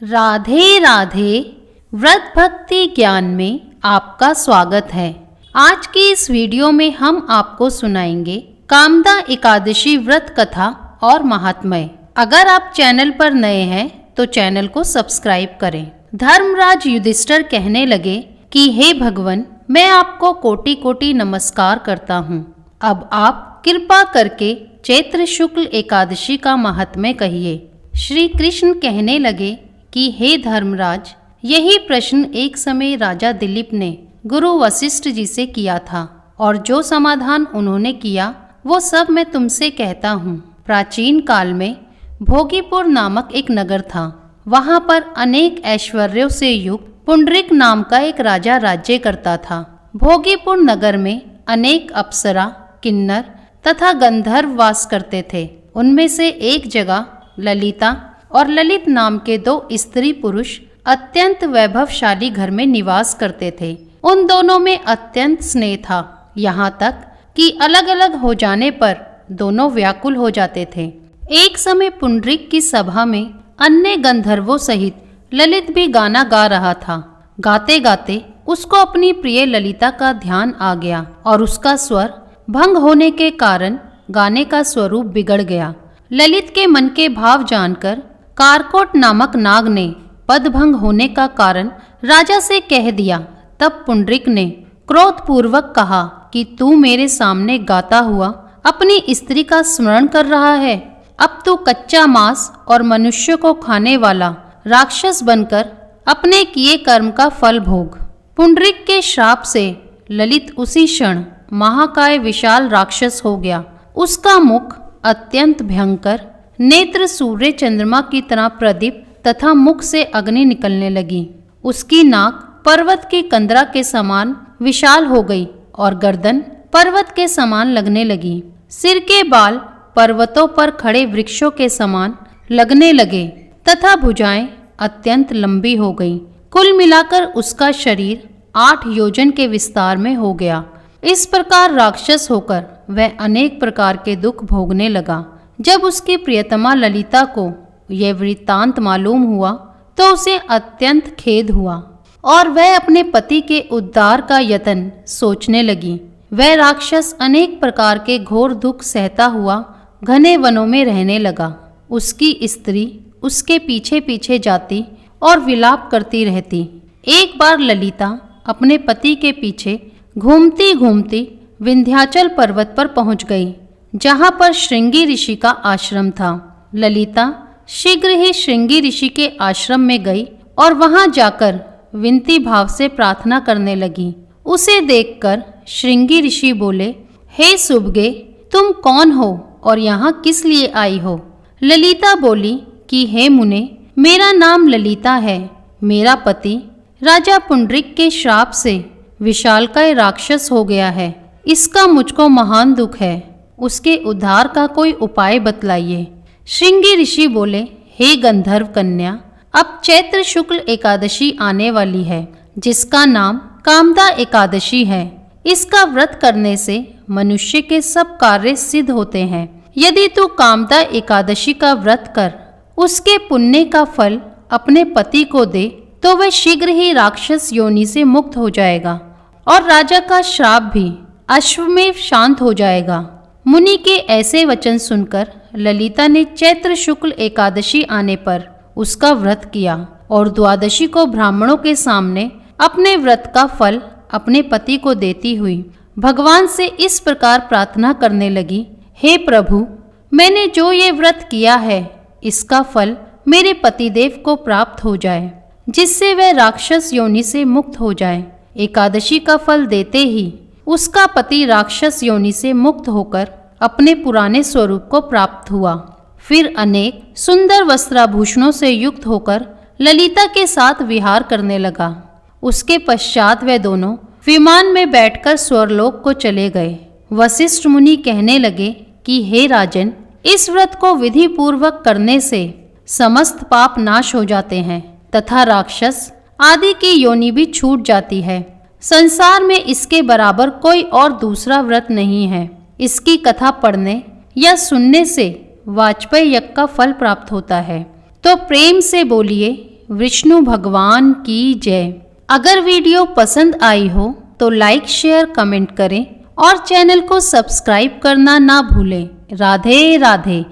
राधे राधे। व्रत भक्ति ज्ञान में आपका स्वागत है। आज की इस वीडियो में हम आपको सुनाएंगे कामदा एकादशी व्रत कथा और महात्म्य। अगर आप चैनल पर नए हैं तो चैनल को सब्सक्राइब करें। धर्मराज युधिष्ठिर कहने लगे कि हे भगवान, मैं आपको कोटि कोटि नमस्कार करता हूँ। अब आप कृपा करके चैत्र शुक्ल एकादशी का महात्म्य कहिए। श्री कृष्ण कहने लगे कि हे धर्मराज, यही प्रश्न एक समय राजा दिलीप ने गुरु वशिष्ठ जी से किया था और जो समाधान उन्होंने किया वो सब मैं तुमसे कहता हूँ। प्राचीन काल में भोगीपुर नामक एक नगर था। वहाँ पर अनेक ऐश्वर्यों से युक्त पुंडरीक नाम का एक राजा राज्य करता था। भोगीपुर नगर में अनेक अप्सरा, किन्नर तथा गंधर्व वास करते थे। उनमें से एक जगह ललिता और ललित नाम के दो स्त्री पुरुष अत्यंत वैभवशाली घर में निवास करते थे। उन दोनों में अत्यंत स्नेह था, यहाँ तक कि अलग अलग हो जाने पर दोनों व्याकुल हो जाते थे। एक समय पुंडरीक की सभा में अन्य गंधर्वों सहित ललित भी गाना गा रहा था। गाते गाते उसको अपनी प्रिय ललिता का ध्यान आ गया और उसका स्वर भंग होने के कारण गाने का स्वरूप बिगड़ गया। ललित के मन के भाव जानकर कारकोट नामक नाग ने पदभंग होने का कारण राजा से कह दिया। तब पुंडरीक ने क्रोधपूर्वक कहा कि तू मेरे सामने गाता हुआ अपनी स्त्री का स्मरण कर रहा है। अब तू कच्चा मांस और मनुष्य को खाने वाला राक्षस बनकर अपने किए कर्म का फल भोग। पुंडरीक के श्राप से ललित उसी क्षण महाकाय विशाल राक्षस हो गया। उसका मुख अत्यंत भयंकर, नेत्र सूर्य चंद्रमा की तरह प्रदीप्त तथा मुख से अग्नि निकलने लगी। उसकी नाक पर्वत की कंदरा के समान विशाल हो गई और गर्दन पर्वत के समान लगने लगी। सिर के बाल पर्वतों पर खड़े वृक्षों के समान लगने लगे तथा भुजाएं अत्यंत लंबी हो गईं। कुल मिलाकर उसका शरीर 8 योजन के विस्तार में हो गया। इस प्रकार राक्षस होकर वह अनेक प्रकार के दुख भोगने लगा। जब उसकी प्रियतमा ललिता को यह वृत्तांत मालूम हुआ तो उसे अत्यंत खेद हुआ और वह अपने पति के उद्धार का यत्न सोचने लगी। वह राक्षस अनेक प्रकार के घोर दुख सहता हुआ घने वनों में रहने लगा। उसकी स्त्री उसके पीछे पीछे जाती और विलाप करती रहती। एक बार ललिता अपने पति के पीछे घूमती घूमती विंध्याचल पर्वत पर पहुंच गई, जहां पर श्रृंगी ऋषि का आश्रम था। ललिता शीघ्र ही श्रृंगी ऋषि के आश्रम में गई और वहां जाकर विनती भाव से प्रार्थना करने लगी। उसे देखकर श्रृंगी ऋषि बोले, हे सुबगे, तुम कौन हो और यहाँ किस लिए आई हो? ललिता बोली कि हे मुने, मेरा नाम ललिता है। मेरा पति राजा पुंडरीक के श्राप से विशालकाय राक्षस हो गया है। इसका मुझको महान दुख है। उसके उद्धार का कोई उपाय बतलाइए। श्रृंगी ऋषि बोले, हे गंधर्व कन्या, अब चैत्र शुक्ल एकादशी आने वाली है, जिसका नाम कामदा एकादशी है। इसका व्रत करने से मनुष्य के सब कार्य सिद्ध होते हैं। यदि तू कामदा एकादशी का व्रत कर उसके पुण्य का फल अपने पति को दे तो वह शीघ्र ही राक्षस योनि से मुक्त हो जाएगा और राजा का श्राप भी अश्वमेव शांत हो जाएगा। मुनि के ऐसे वचन सुनकर ललिता ने चैत्र शुक्ल एकादशी आने पर उसका व्रत किया और द्वादशी को ब्राह्मणों के सामने अपने व्रत का फल अपने पति को देती हुई भगवान से इस प्रकार प्रार्थना करने लगी, हे प्रभु, मैंने जो ये व्रत किया है इसका फल मेरे पतिदेव को प्राप्त हो जाए, जिससे वह राक्षस योनि से मुक्त हो जाए। एकादशी का फल देते ही उसका पति राक्षस योनि से मुक्त होकर अपने पुराने स्वरूप को प्राप्त हुआ। फिर अनेक सुंदर वस्त्राभूषणों से युक्त होकर ललिता के साथ विहार करने लगा। उसके पश्चात वे दोनों विमान में बैठकर स्वर्लोक को चले गए। वशिष्ठ मुनि कहने लगे कि हे राजन, इस व्रत को विधि पूर्वक करने से समस्त पाप नाश हो जाते हैं तथा राक्षस आदि की योनि भी छूट जाती है। संसार में इसके बराबर कोई और दूसरा व्रत नहीं है। इसकी कथा पढ़ने या सुनने से वाजपेय यज्ञ का फल प्राप्त होता है। तो प्रेम से बोलिए, विष्णु भगवान की जय। अगर वीडियो पसंद आई हो तो लाइक शेयर कमेंट करें और चैनल को सब्सक्राइब करना ना भूलें। राधे राधे।